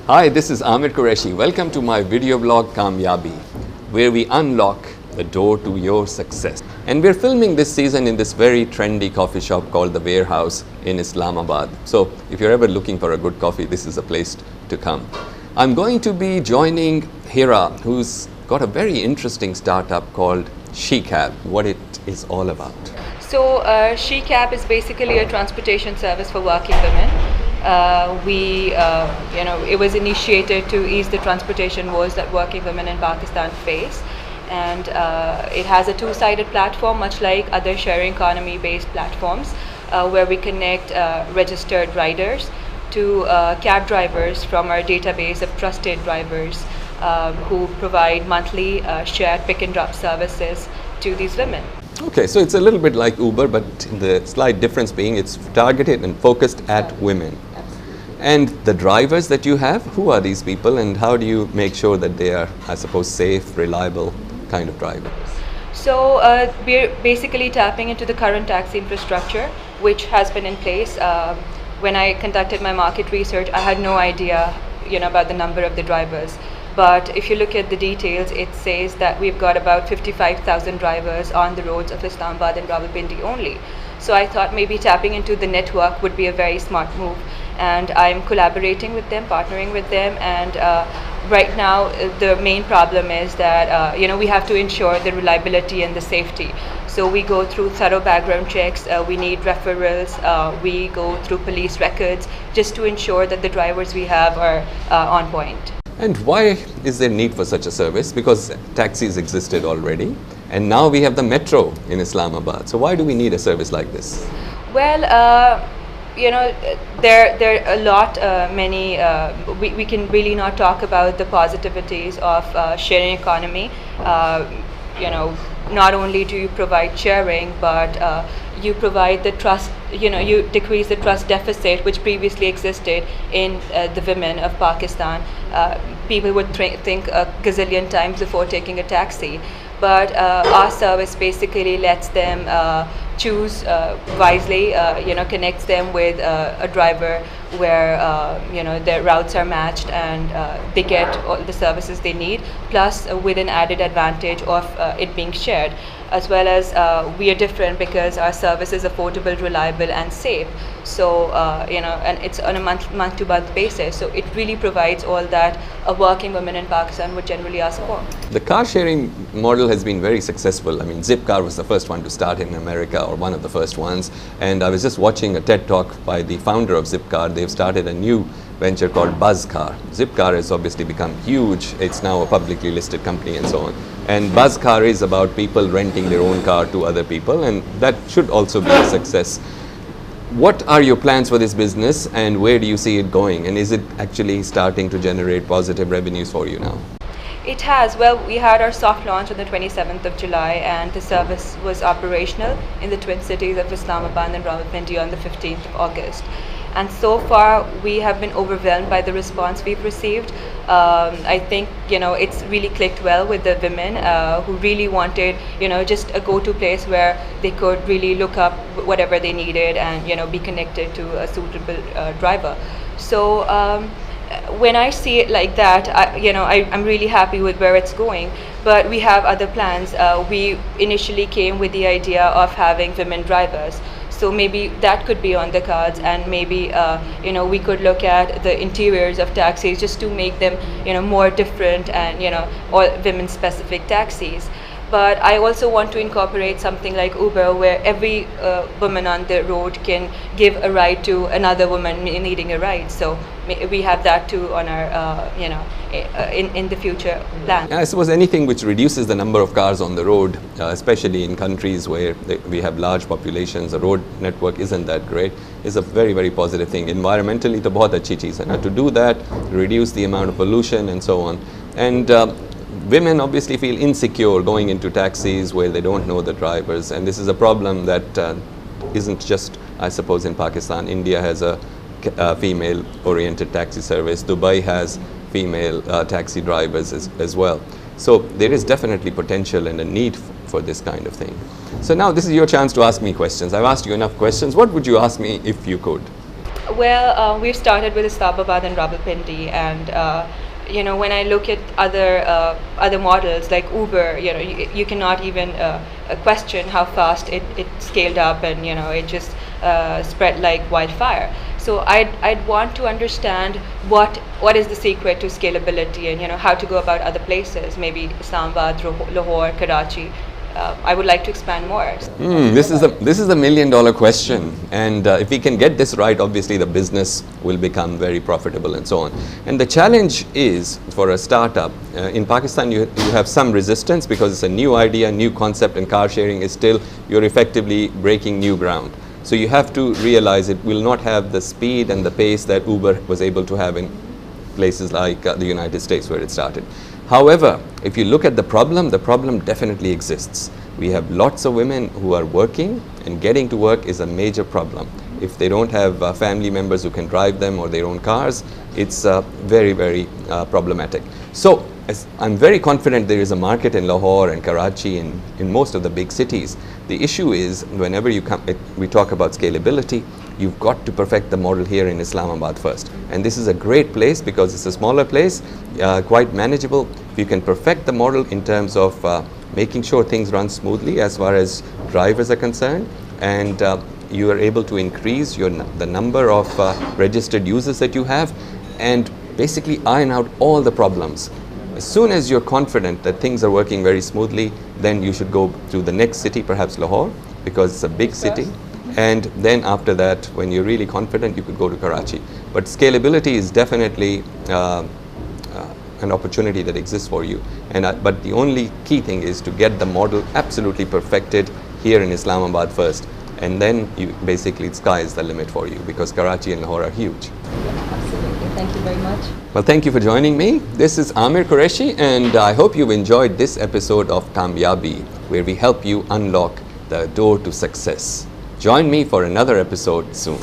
Hi, this is Amir Qureshi. Welcome to my video blog Kamyabi, where we unlock the door to your success. And we're filming this season in this very trendy coffee shop called The Warehouse in Islamabad. So if you're ever looking for a good coffee, this is a place to come. I'm going to be joining Hira, who's got a very interesting startup called SHEKAB, what it is all about. So SHEKAB is basically a transportation service for working women. It was initiated to ease the transportation woes that working women in Pakistan face. And it has a two-sided platform, much like other sharing economy-based platforms, where we connect registered riders to cab drivers from our database of trusted drivers who provide monthly shared pick and drop services to these women. Okay, so it's a little bit like Uber, but the slight difference being it's targeted and focused at women. And the drivers that you have, who are these people and how do you make sure that they are, I suppose, safe, reliable kind of drivers? So we're basically tapping into the current taxi infrastructure, which has been in place. When I conducted my market research, I had no idea, about the number of the drivers. But if you look at the details, it says that we've got about 55,000 drivers on the roads of Islamabad and Rawalpindi only. So I thought maybe tapping into the network would be a very smart move. And I'm collaborating with them, partnering with them. And right now, the main problem is that, we have to ensure the reliability and the safety. So we go through thorough background checks, we need referrals, we go through police records just to ensure that the drivers we have are on point. And why is there need for such a service? Because taxis existed already, and now we have the metro in Islamabad. So why do we need a service like this? Well, there are a lot, we can really not talk about the positivities of sharing economy. Not only do you provide sharing, but you provide the trust, you decrease the trust deficit which previously existed in the women of Pakistan. People would think a gazillion times before taking a taxi. But our service basically lets them choose wisely, connects them with a driver where their routes are matched and they get all the services they need, plus with an added advantage of it being shared, as well as we are different because our service is affordable, reliable and safe. So and it's on a month-to-month basis, so it really provides all that a working woman in Pakistan would generally ask for. The car sharing model has been very successful. I mean, Zipcar was the first one to start in America, or one of the first ones, and I was just watching a TED talk by the founder of Zipcar. They've started a new venture called Buzzcar. Zipcar has obviously become huge. It's now a publicly listed company and so on. And Buzzcar is about people renting their own car to other people, and that should also be a success. What are your plans for this business and where do you see it going? And is it actually starting to generate positive revenues for you now? It has. Well, we had our soft launch on the 27th of July and the service was operational in the twin cities of Islamabad and Rawalpindi on the 15th of August. And so far, we have been overwhelmed by the response we've received. I think, it's really clicked well with the women who really wanted, just a go-to place where they could really look up whatever they needed and, be connected to a suitable driver. So when I see it like that, I'm really happy with where it's going. But we have other plans. We initially came with the idea of having women drivers. So maybe that could be on the cards, and maybe we could look at the interiors of taxis just to make them more different and all women specific taxis. But I also want to incorporate something like Uber, where every woman on the road can give a ride to another woman needing a ride. So we have that too on our, in the future plan. I suppose anything which reduces the number of cars on the road, especially in countries where we have large populations, the road network isn't that great, is a very, very positive thing. Environmentally, to bahut achhi cheez hai na, to do that, reduce the amount of pollution and so on. And women obviously feel insecure going into taxis where they don't know the drivers, and this is a problem that isn't just, I suppose, in Pakistan. India has a female-oriented taxi service. Dubai has female taxi drivers as well. So there is definitely potential and a need for this kind of thing. So now this is your chance to ask me questions. I've asked you enough questions. What would you ask me if you could? Well, we've started with Islamabad and Rawalpindi, and when I look at other models like Uber, you cannot even question how fast it scaled up, and it just spread like wildfire. So I'd want to understand what is the secret to scalability, and how to go about other places, maybe Islamabad, Lahore, Karachi. I would like to expand more. This is the million-dollar question, and if we can get this right, obviously the business will become very profitable and so on. And the challenge is, for a startup in Pakistan, you have some resistance because it's a new idea, new concept, and car sharing is still, you're effectively breaking new ground. So you have to realize it will not have the speed and the pace that Uber was able to have in places like the United States where it started. However, if you look at the problem definitely exists. We have lots of women who are working, and getting to work is a major problem. If they don't have family members who can drive them or their own cars, it's very, very problematic. So I'm very confident there is a market in Lahore and Karachi and in most of the big cities. The issue is, whenever we talk about scalability, you've got to perfect the model here in Islamabad first. And this is a great place because it's a smaller place, quite manageable. If you can perfect the model in terms of making sure things run smoothly as far as drivers are concerned, and you are able to increase the number of registered users that you have, and basically iron out all the problems. As soon as you're confident that things are working very smoothly, then you should go to the next city, perhaps Lahore, because it's a big city. And then after that, when you're really confident, you could go to Karachi. But scalability is definitely an opportunity that exists for you. But the only key thing is to get the model absolutely perfected here in Islamabad first. And then basically sky is the limit for you, because Karachi and Lahore are huge. Absolutely. Thank you very much. Well, thank you for joining me. This is Amir Qureshi, and I hope you've enjoyed this episode of Kamyabi, where we help you unlock the door to success. Join me for another episode soon.